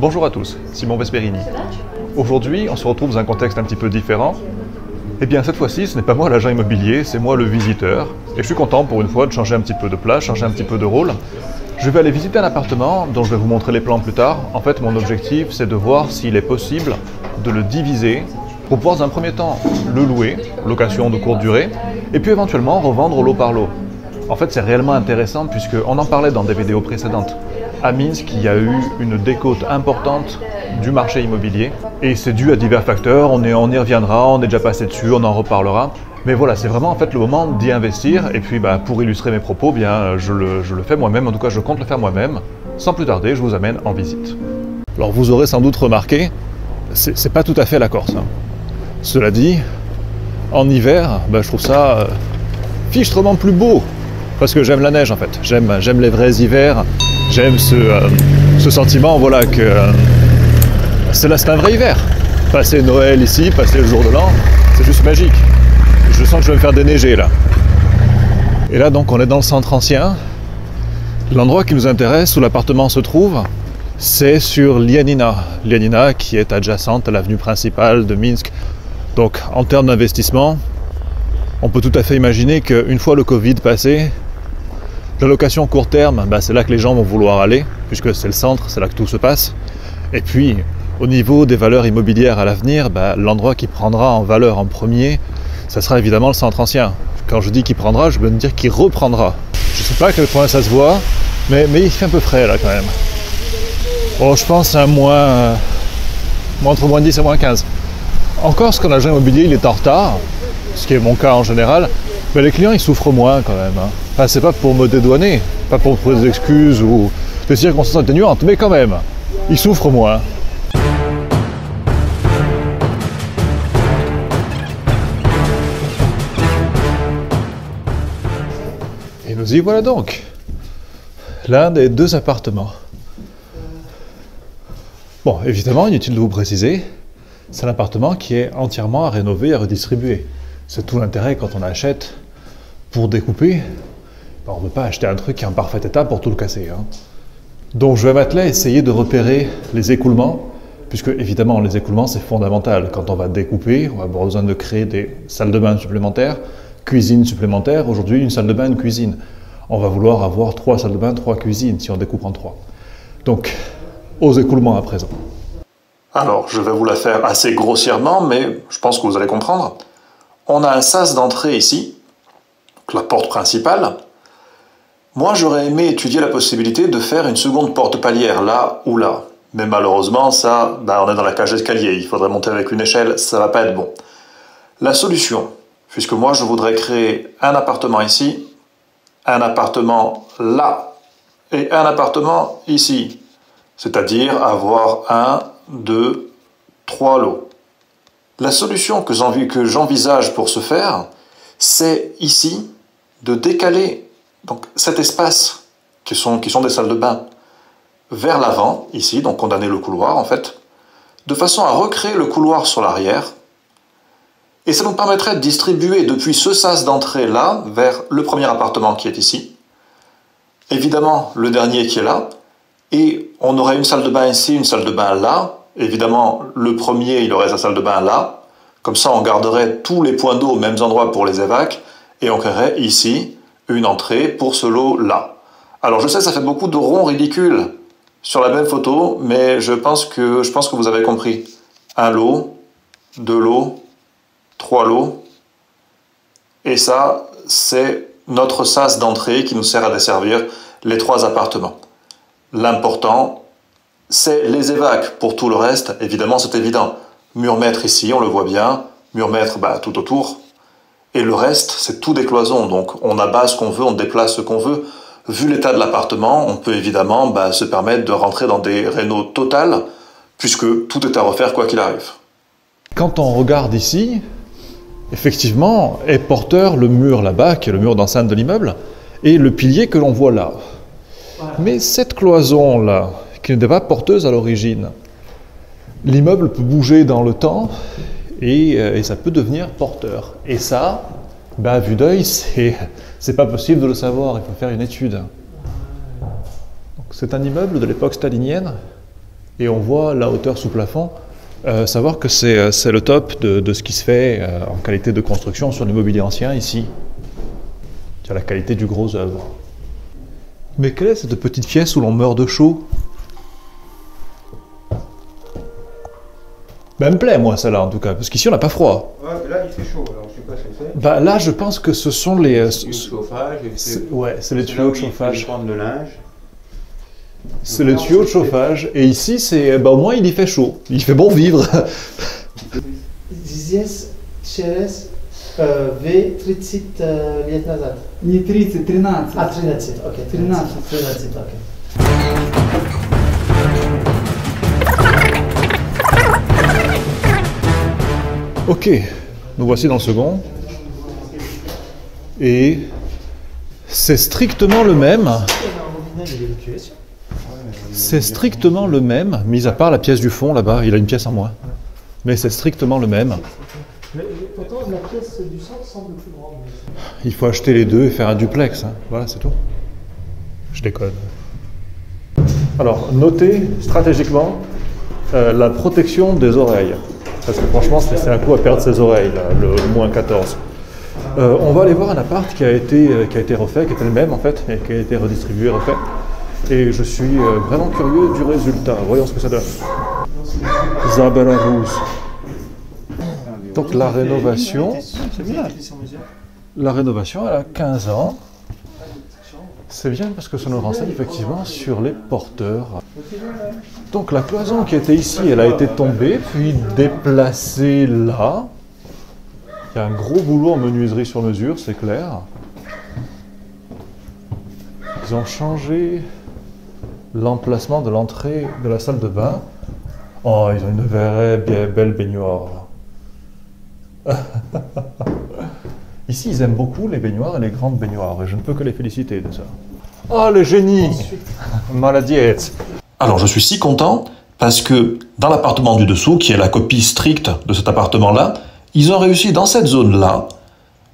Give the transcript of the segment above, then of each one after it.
Bonjour à tous, Simon Vesperini. Aujourd'hui, on se retrouve dans un contexte un petit peu différent. Eh bien, cette fois-ci, ce n'est pas moi l'agent immobilier, c'est moi le visiteur. Et je suis content pour une fois de changer un petit peu de place, changer un petit peu de rôle. Je vais aller visiter un appartement dont je vais vous montrer les plans plus tard. En fait, mon objectif, c'est de voir s'il est possible de le diviser pour pouvoir, dans un premier temps, le louer, location de courte durée, et puis éventuellement revendre lot par lot. En fait, c'est réellement intéressant puisqu'on en parlait dans des vidéos précédentes. À Minsk, il y a eu une décote importante du marché immobilier et c'est dû à divers facteurs, on y reviendra, on est déjà passé dessus, on en reparlera. Mais voilà, c'est vraiment en fait le moment d'y investir et puis pour illustrer mes propos, bien, je le fais moi-même, en tout cas je compte le faire moi-même. Sans plus tarder, je vous amène en visite. Alors vous aurez sans doute remarqué, c'est pas tout à fait la Corse. Cela dit, en hiver, je trouve ça fichtrement plus beau. Parce que j'aime la neige en fait, j'aime les vrais hivers, j'aime ce sentiment voilà, que c'est un vrai hiver. Passer Noël ici, passer le jour de l'an, c'est juste magique. Je sens que je vais me faire déneiger là. Et là donc on est dans le centre ancien. L'endroit qui nous intéresse, où l'appartement se trouve, c'est sur Lianina. Lianina qui est adjacente à l'avenue principale de Minsk. Donc en termes d'investissement, on peut tout à fait imaginer qu'une fois le Covid passé, la location court terme, c'est là que les gens vont vouloir aller, puisque c'est le centre, c'est là que tout se passe. Et puis, au niveau des valeurs immobilières à l'avenir, l'endroit qui prendra en valeur en premier, ça sera évidemment le centre ancien. Quand je dis qu'il prendra, je veux dire qu'il reprendra. Je ne sais pas à quel point ça se voit, mais il fait un peu frais là quand même. Bon, je pense à entre moins 10 et moins 15. Encore, quand l'agent immobilier il est en retard, ce qui est mon cas en général, les clients ils souffrent moins quand même. Enfin, c'est pas pour me dédouaner, pas pour trouver des excuses ou des circonstances atténuantes, mais quand même, ils souffrent moins. Et nous y voilà donc, l'un des deux appartements. Bon, évidemment, inutile de vous préciser, c'est un appartement qui est entièrement à rénover et à redistribuer. C'est tout l'intérêt quand on achète pour découper. On ne peut pas acheter un truc qui est en parfait état pour tout le casser. Donc je vais m'atteler à essayer de repérer les écoulements, puisque évidemment les écoulements c'est fondamental. Quand on va découper, on va avoir besoin de créer des salles de bain supplémentaires, cuisine supplémentaire. Aujourd'hui une salle de bain, une cuisine. On va vouloir avoir 3 salles de bain, 3 cuisines si on découpe en 3. Donc aux écoulements à présent. Alors je vais vous la faire assez grossièrement, mais je pense que vous allez comprendre. On a un sas d'entrée ici, la porte principale. Moi, j'aurais aimé étudier la possibilité de faire une seconde porte palière, là ou là. Mais malheureusement, ça, on est dans la cage d'escalier, il faudrait monter avec une échelle, ça va pas être bon. La solution, puisque moi je voudrais créer un appartement ici, un appartement là, et un appartement ici. C'est-à-dire avoir 1, 2, 3 lots. La solution que j'envisage pour ce faire, c'est ici de décaler donc, cet espace qui sont des salles de bain vers l'avant, ici, donc condamner le couloir en fait, de façon à recréer le couloir sur l'arrière. Et ça nous permettrait de distribuer depuis ce sas d'entrée là vers le premier appartement qui est ici, évidemment le dernier qui est là, et on aurait une salle de bain ici, une salle de bain là. Évidemment, le premier, il aurait sa salle de bain là. Comme ça, on garderait tous les points d'eau aux mêmes endroits pour les évacs. Et on créerait ici une entrée pour ce lot-là. Alors, je sais, ça fait beaucoup de ronds ridicules sur la même photo, mais je pense que vous avez compris. 1 lot, 2 lots, 3 lots. Et ça, c'est notre sas d'entrée qui nous sert à desservir les 3 appartements. L'important, c'est les évacs. Pour tout le reste, évidemment, c'est évident. Mur-mètre ici, on le voit bien. Mur-mètre tout autour. Et le reste, c'est tout des cloisons. Donc, on abat ce qu'on veut, on déplace ce qu'on veut. Vu l'état de l'appartement, on peut évidemment se permettre de rentrer dans des rénaux totales, puisque tout est à refaire quoi qu'il arrive. Quand on regarde ici, effectivement, est porteur le mur là-bas, qui est le mur d'enceinte de l'immeuble, et le pilier que l'on voit là. Mais cette cloison-là, qui n'était pas porteuse à l'origine, l'immeuble peut bouger dans le temps et ça peut devenir porteur. Et ça, à vue d'œil, c'est pas possible de le savoir, il faut faire une étude. C'est un immeuble de l'époque stalinienne et on voit la hauteur sous plafond, savoir que c'est le top de ce qui se fait en qualité de construction sur l'immobilier ancien ici. C'est la qualité du gros œuvre. Mais quelle est cette petite pièce où l'on meurt de chaud? Ben, elle me plaît, moi, celle-là, en tout cas, parce qu'ici, on n'a pas froid. Ouais, là, il fait chaud, alors je sais pas ce que c'est. Bah, là, je pense que ce sont les... tuyaux de chauffage. Ouais, c'est les tuyaux de chauffage. Prendre le linge. C'est les tuyaux de chauffage. Et ici, c'est... Bah, au moins, il y fait chaud. Il fait bon vivre. Здесь через V30 лет назад. Не 30, 13. А, 13, окей. 13. 13, окей. Ok, nous voici dans le second. Et c'est strictement le même. C'est strictement le même, mis à part la pièce du fond là-bas, il a une pièce en moins. Mais c'est strictement le même. Pourtant, la pièce du centre semble plus grande. Il faut acheter les deux et faire un duplex. Hein. Voilà, c'est tout. Je déconne. Alors, notez stratégiquement la protection des oreilles. Parce que franchement, c'est un coup à perdre ses oreilles, là, le moins 14. On va aller voir un appart qui a été refait, qui était le même en fait, et qui a été redistribué, refait. Et je suis vraiment curieux du résultat. Voyons ce que ça donne. Zabela Rose. Donc la rénovation, elle a 15 ans. C'est bien parce que ça nous renseigne effectivement sur les porteurs. Donc la cloison qui était ici, elle a été tombée, puis déplacée là. Il y a un gros boulot en menuiserie sur mesure, c'est clair. Ils ont changé l'emplacement de l'entrée de la salle de bain. Oh, ils ont une vraie belle baignoire. Ici, ils aiment beaucoup les baignoires et les grandes baignoires, et je ne peux que les féliciter de ça. Oh, le génie! Maladiette! Alors, je suis si content parce que dans l'appartement du dessous, qui est la copie stricte de cet appartement-là, ils ont réussi dans cette zone-là,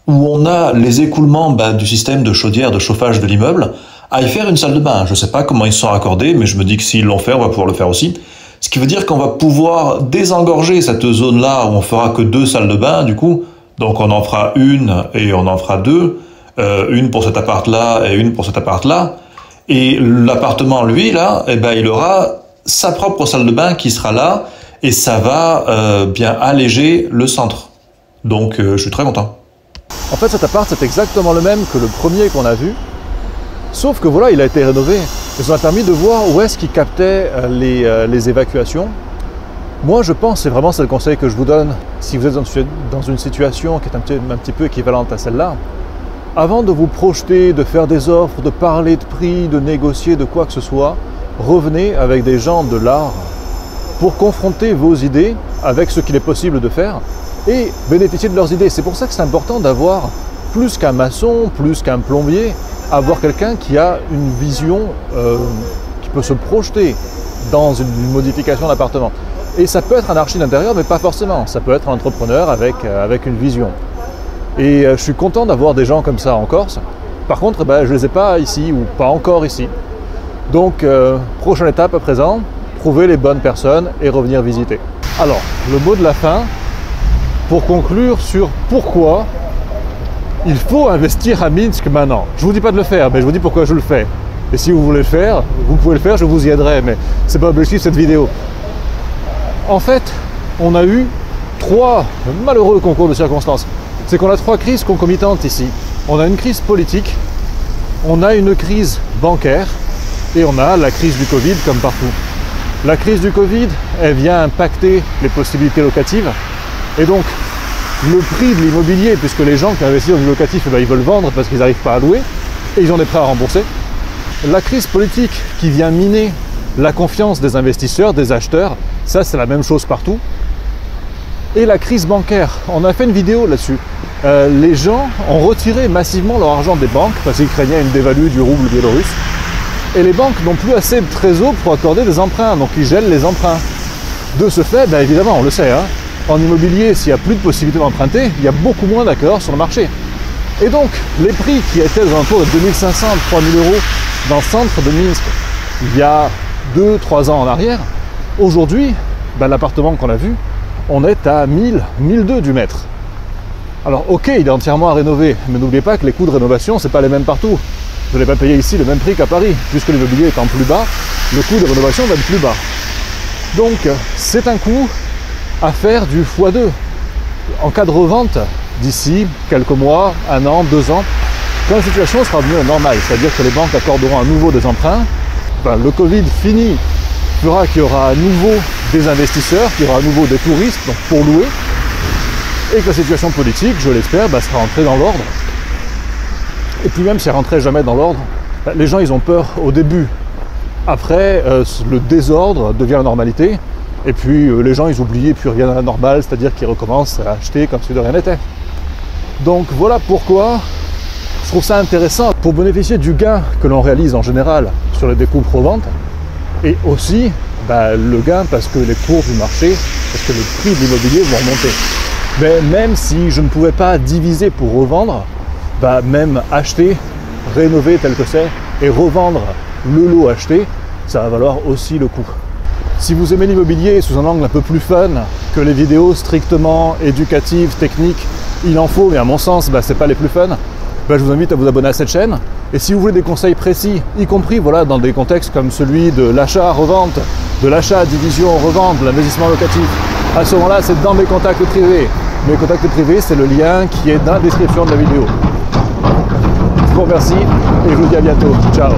où on a les écoulements du système de chaudière, de chauffage de l'immeuble, à y faire une salle de bain. Je ne sais pas comment ils se sont raccordés, mais je me dis que s'ils l'ont fait, on va pouvoir le faire aussi. Ce qui veut dire qu'on va pouvoir désengorger cette zone-là où on fera que 2 salles de bain, du coup. Donc on en fera une et on en fera 2. Une pour cet appart-là et une pour cet appart-là. Et l'appartement, lui, là, eh ben, il aura sa propre salle de bain qui sera là. Et ça va bien alléger le centre. Donc je suis très content. En fait, cet appart, c'est exactement le même que le premier qu'on a vu. Sauf que voilà, il a été rénové. Et ça m'a permis de voir où est-ce qu'il captait les évacuations. Moi, je pense, c'est vraiment le conseil que je vous donne, si vous êtes dans une situation qui est un petit peu équivalente à celle-là, avant de vous projeter, de faire des offres, de parler de prix, de négocier, de quoi que ce soit, revenez avec des gens de l'art pour confronter vos idées avec ce qu'il est possible de faire et bénéficier de leurs idées. C'est pour ça que c'est important d'avoir plus qu'un maçon, plus qu'un plombier, avoir quelqu'un qui a une vision, qui peut se projeter dans une modification d'appartement. Et ça peut être un archi d'intérieur, mais pas forcément. Ça peut être un entrepreneur avec une vision. Et je suis content d'avoir des gens comme ça en Corse. Par contre, je ne les ai pas ici, ou pas encore ici. Donc, prochaine étape à présent, trouver les bonnes personnes et revenir visiter. Alors, le mot de la fin, pour conclure sur pourquoi il faut investir à Minsk maintenant. Je ne vous dis pas de le faire, mais je vous dis pourquoi je le fais. Et si vous voulez le faire, vous pouvez le faire, je vous y aiderai, mais ce n'est pas l'objectif de cette vidéo. En fait, on a eu 3 malheureux concours de circonstances. C'est qu'on a 3 crises concomitantes ici. On a une crise politique, on a une crise bancaire et on a la crise du Covid comme partout. La crise du Covid, elle vient impacter les possibilités locatives et donc le prix de l'immobilier, puisque les gens qui investissent dans du locatif, ils veulent vendre parce qu'ils n'arrivent pas à louer et ils ont des prêts à rembourser. La crise politique qui vient miner la confiance des investisseurs, des acheteurs, ça c'est la même chose partout. Et la crise bancaire, on a fait une vidéo là-dessus. Les gens ont retiré massivement leur argent des banques parce qu'ils craignaient une dévalue du rouble biélorusse. Et les banques n'ont plus assez de trésor pour accorder des emprunts, donc ils gèlent les emprunts. De ce fait, évidemment, on le sait, hein, en immobilier, s'il n'y a plus de possibilité d'emprunter, il y a beaucoup moins d'acquéreurs sur le marché. Et donc, les prix qui étaient aux alentours de 2500 à 3000 € dans le centre de Minsk il y a 2-3 ans en arrière, Aujourd'hui, l'appartement qu'on a vu, on est à 1000, 1002 du mètre. Alors ok, il est entièrement à rénover, mais n'oubliez pas que les coûts de rénovation, c'est pas les mêmes partout. Vous n'allez pas payer ici le même prix qu'à Paris, puisque l'immobilier étant plus bas, le coût de rénovation va être plus bas. Donc c'est un coût à faire du x2. En cas de revente, d'ici quelques mois, 1 an, 2 ans, quand la situation sera revenue normale, c'est-à-dire que les banques accorderont à nouveau des emprunts, le Covid fini fera qu'il y aura à nouveau des investisseurs, qu'il y aura à nouveau des touristes donc pour louer, et que la situation politique, je l'espère, sera rentrée dans l'ordre. Et puis même si elle rentrait jamais dans l'ordre, les gens ils ont peur au début. Après, le désordre devient la normalité, et puis les gens ils oublient, et puis rien n'est normal, c'est-à-dire qu'ils recommencent à acheter comme si de rien n'était. Donc voilà pourquoi je trouve ça intéressant pour bénéficier du gain que l'on réalise en général sur les découpes reventes, et aussi le gain parce que les cours du marché, parce que les prix de l'immobilier vont remonter. Mais même si je ne pouvais pas diviser pour revendre, même acheter, rénover tel que c'est, et revendre le lot acheté, ça va valoir aussi le coup. Si vous aimez l'immobilier sous un angle un peu plus fun que les vidéos strictement éducatives, techniques, il en faut, mais à mon sens, c'est pas les plus fun, je vous invite à vous abonner à cette chaîne. Et si vous voulez des conseils précis, y compris dans des contextes comme celui de l'achat-revente, de l'achat, division, revente, de l'investissement locatif, à ce moment-là, c'est dans mes contacts privés. Mes contacts privés, c'est le lien qui est dans la description de la vidéo. Je vous remercie et je vous dis à bientôt. Ciao.